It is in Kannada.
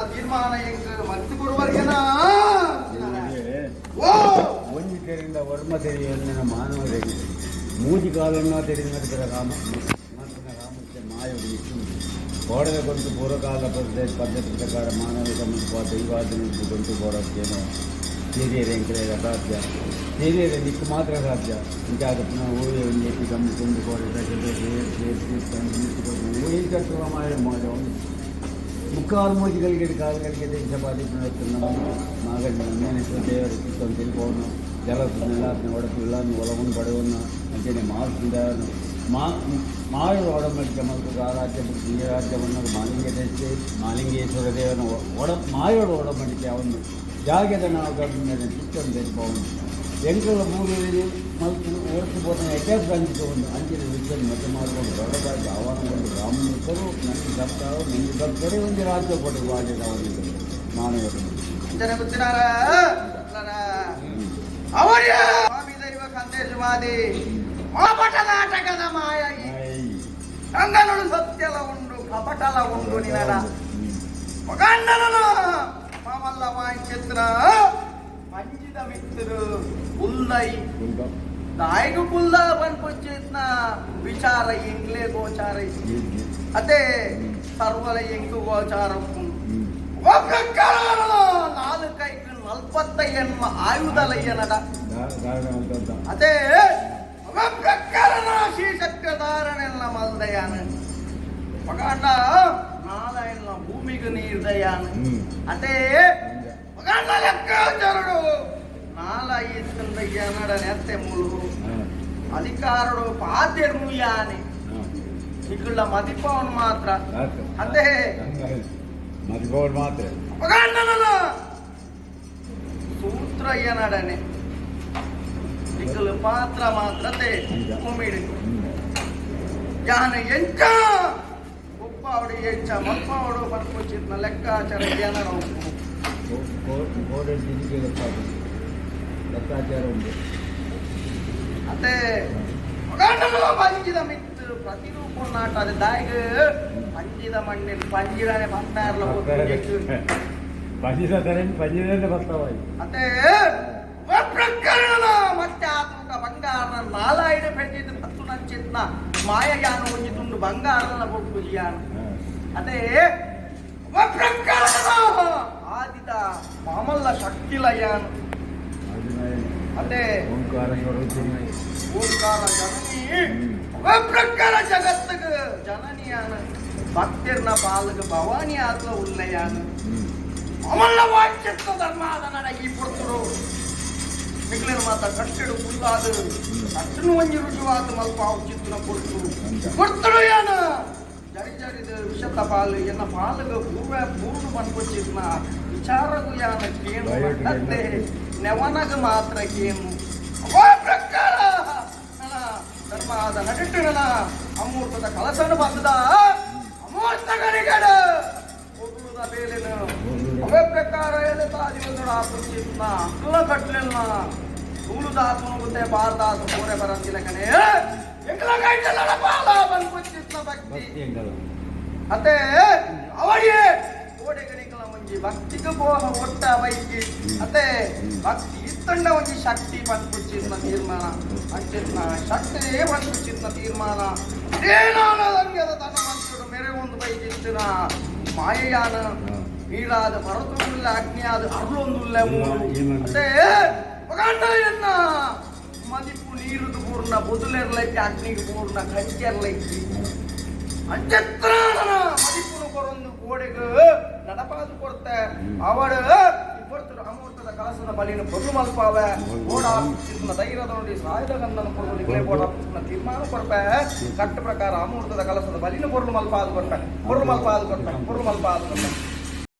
ತೀರ್ಮಾನ ಮರ್ತು ಕೊಡುವವರೆಗೆನಾ ಒಂಜಿ ತೆರಿಂದ ವರ್ಮ ತೆರೆಯನ್ನು ಮಾನವ ತೆರೆ ಮೂಜಿ ಕಾಲನ್ನ ತೆರೆದು ನಡೆಸಿದ ರಾಮಕ್ಕೆ ಮಾಯೋಡಿ ಗೋಡದ ಗೊಂತು ಪೂರ್ವಕಾಲ ಪದ್ಧತಿ ಪ್ರಕಾರ ಮಾನವ ಸಂಬಂಧ ದೈವಾಧೀನ ಗೊಂತು ಗೋಡಕ್ಕೇನೋ ಹಿರಿಯರ ಎಂಕರೇಗ ಸಾಧ್ಯ ಹಿರಿಯರ ದಿಕ್ಕು ಮಾತ್ರ ಸಾಧ್ಯ ಇಂಚಾದ ಪುನಃ ಊರಿಯ ಒಂದು ಗಮ್ಮಿಕೊಂಡು ಗೋಡೆ ಊರಿನ ಕಟ್ಟುವ ಮಾಡಿ ಮುಕ್ಕಾಲು ಮೋಜಿಗಳಿಗೆ ಕಾಲಗಳಿಗೆ ದೇಶ ಬಾಧಿಸಿನ ನಾಗರಿಕ ದೇವರ ಚಿತ್ತನ್ನು ತಿಳ್ಕೊಂಡು ಜಲನೆಲ್ಲ ಒಡಪಿಲ್ಲ ಒಳಗೊಂಡು ಪಡೆವನ್ನು ಅಂಚನೆ ಮಾಸದಿಂದ ಮಾಯು ಒಡಂಬಡಿಕೆ ಮತ್ತು ಆ ರಾಜ್ಯ ಈ ರಾಜ್ಯವನ್ನು ಮಾಲಿಂಗೇಶ್ವರ ದೇವನ ಮಾಯೋಡ ಒಡಂಬಡಿಕೆ ಅವನು ಜಾಗದ ನಾವು ಗರ್ಭ ಚಿತ್ತನ್ನು ತೆಗೆದುಕೊಂಡು ಎಂಕಲ ಮೂರು ಮತ್ತು ಓಡಿಸಬಹುದು ಎಟ್ಯಾಸ್ ಬಂದಿದ್ದು ಅಂಚಿನ ವಿಷಯ ಮಧ್ಯೆ ಮಾಡಿಕೊಂಡು ದೊಡ್ಡದಾಗಿ ಆಹ್ವಾನಗೊಂಡು ಬ್ರಾಹ್ಮಣರು ನನಗೆ ಭಕ್ತರು ನನಗೆ ಭಕ್ತರೇ ಒಂದು ರಾಜ್ಯ ಕೊಡುವ ಹಾಗೆ ಅವರಿಗೆ ಮಾನವರು ಸಂದೇಶವಾದಿ ನಾಟಕದ ಮಾಯ ಅಂಗನಳು ಸತ್ಯಲ ಉಂಡು ಕಪಟಲ ಉಂಡು ನಿನಡ ಮಗಂಡನನು ಮಾಮಲ್ಲ ವಾಂಚಿತ್ರ ಮಂಜಿದ ಮಿತ್ರರು ಉಲ್ಲೈ ನಾಯಕ ಕುಲ್ಲ ಪನ್ಪುಚ್ಚಿತ್ನ ವಿಚಾರ ಎಂಗ್ಲೇ ಗೋಚಾರ ಅದೇ ಸರ್ವಲ ಎಂಕು ಗೋಚಾರ ನಾಲ್ಕೈದು 40 ಆಯುಧಲಯ್ಯನದ ಅದೇ ಪ್ರಕಾರನ ಶ್ರೀಚಕ್ರಧಾರನೆಲ್ಲ ಮಲ್ದಯಾನ ಮಗಾಂಡ ನಾರಾಯಣ ಭೂಮಿಗೆ ನೀರ್ದಯಾನ ಅದೇ ಮಗಾಂಡ ಲೆಕ್ಕಾಚಾರಡು ನಾಲಯ್ಯನಡ ನೆತ್ತೆ ಮುಳುಗು ಅಧಿಕಾರಡು ಪಾದ್ಯರು ಯಾನೆ ಇಕ್ಕಳ ಮದಿಪವನ್ ಮಾತ್ರ ಅದೇ ಮದಿಪವನ್ ಮಾತ್ರ ಮಗಾಂಡನಲ್ಲ ಸೂತ್ರಯ್ಯನಡನೆ ಇಕ್ಕಳು ಪಾತ್ರ ಮಾತ್ರತೆ ಭೂಮಿಡಿ ಯಾನ ಎಂಚ ಒಪ್ಪಾವಡಿ ಎಂಚ ಮಲ್ಪಾವಡು ಬರ್ಕೊಚ್ಚಿದ್ನ ಲೆಕ್ಕಾಚಾರ ಏನರ ಲೆಕ್ಕಾಚಾರ ಉಂಟು ಅದೇ ಪಂಜಿದ ಮಿತ್ತು ಪ್ರತಿರೂಪ ನಾಟ ಅದು ದಾಯಿಗ ಪಂಜಿದ ಮಣ್ಣಿನ ಪಂಜಿರನೆ ಬಂದಾರಲ್ಲ ಪಂಜಿರನೆ ಬರ್ತಾವಾಯಿ ಅದೇ ಪ್ರಕರಣ ಮತ್ತೆ ಆತುಂಡ ಬಂಗಾರ ನಾಲಾಯ್ಡು ಪೆಟ್ಟಿದ್ದು ಹತ್ತು ನಂಚಿತ್ನ ಮಾಯಯಾನ ಒಂಜಿತುಂಡು ಬಂಗಾರನ ಬೊಟ್ಟು ಜಿಯಾನ ಅದೇ ಪ್ರಕರಣ ಆದಿತ ಮಾಮಲ್ಲ ಶಕ್ತಿಲಯಾನ ಅದೇ ಓಂಕಾರ ಜನನಿ ಪ್ರಕಾರ ಜಗತ್ತಗ ಜನನಿಯಾನ ಭಕ್ತಿರ್ನ ಪಾಲಕ ಭವಾನಿ ಆತ್ಲ ಉಲ್ಲಯಾನ ಮಾಮಲ್ಲ ವಾಚ್ಯತ್ವ ಧರ್ಮಾದ ನಡ ಈ ಪುರ್ತರು ಮಿಗ್ಲಿನ ಮಾತ ಕಟ್ಟಿಡು ಫುಲ್ಲಾದ ಅಷ್ಟನ್ನು ಒಂಜಿ ರುಜುವಾದ ಮಲ್ಪ ಔಚಿತ್ನ ಕೊಡ್ತಳು ಯಾನ ಜರಿ ಜರಿದ ವಿಷತ ಪಾಲು ಎನ್ನ ಪಾಲಗ ಪೂರ್ಣ ಪನ್ಕೊಚ್ಚಿತ್ನ ವಿಚಾರಗು ಯಾನ ಕೇನು ಅತ್ತೆ ನೆವನಗ ಮಾತ್ರ ಕೇನು ಪ್ರಕಾರ ಧರ್ಮಾದ ನಡಿಟ್ಟಿನ ಅಮೂರ್ತದ ಕಲಸನ ಬಂದದ ಅಮೂರ್ತ ಗರಿಗಡ ಒಬ್ಬುದ ಬೇಲಿನ ಅವೇ ಪ್ರಕಾರ ಎಲೆತಾದಿವದರ ಆಪುಚ್ಚಿತ್ನ ಅಕ್ಕಲ ಕಟ್ಲೆನ್ನ ನೂಲುದಾಸನುಗುತ್ತೆ ಭಾರದಾಸ ಕೋರೆ ಬರಂತಿಲ್ಲ ಕಣೆ ಎಂಗಲ ಗೈಟಲ ಪಾಲ ಬಂದ್ಕೊಚ್ಚಿತ್ನ ಭಕ್ತಿ ಅತ್ತೆ ಅವಳಿಯೇ ಕೋಡೆಗರಿಕಲ ಒಂಜಿ ಭಕ್ತಿಗೆ ಬೋಹ ಒಟ್ಟ ಬೈಕಿ ಅತ್ತೆ ಭಕ್ತಿ ಇತ್ತಂಡ ಒಂಜಿ ಶಕ್ತಿ ಬಂದ್ಕೊಚ್ಚಿತ್ನ ತೀರ್ಮಾನ ಅಂಚಿತ್ನ ಶಕ್ತಿ ಬಂದ್ಕೊಚ್ಚಿತ್ನ ತೀರ್ಮಾನ ಏನಾನ ರಂಗದ ತನ್ನ ಮಂತ್ರುಡು ಮೇರೆ ಒಂದು ಬೈಕಿತ್ತಿನ ಮಾಯಯಾನ ನೀರಾದ ಪರ್ವತವುಳ್ಳ ಅಗ್ನಿಯಾದ ಅರುಳೊಂದುಳ್ಳ ಅದೇ ಮಗಾಂಡ ಎನ್ನ ಮದಿಪ್ಪು ನೀರುದು ಪೂರ್ಣ ಬೊದುಲೆರ್ಲೈತಿ ಅಗ್ನಿಗೆ ಪೂರ್ಣ ಕಂಚೆರ್ಲೈತಿ ಅಂಚೆತ್ರಾನ ಮದಿಪ್ಪುನು ಕೊರೊಂದು ಗೋಡೆಗೆ ನಡಪಾದು ಕೊಡ್ತೆ ಅವಡ ಇಬ್ಬರ್ತರು ಅಮೂರ್ತದ ಕಲಸದ ಬಲಿನ ಪ್ರಭು ಮಲ್ಪಾವ ಗೋಡ ಧೈರ್ಯದ ನೋಡಿ ಸಾಯುಧ ಗಂಧನ ಕೊಡುವ ಗೋಡ ತೀರ್ಮಾನ ಕೊಡ್ಪೆ ಕಟ್ಟ ಪ್ರಕಾರ ಅಮೂರ್ತದ ಕಲಸದ ಬಲಿನ பொருள் ಮಲ್ಪಾದು ಕೊಡ್ಪೆ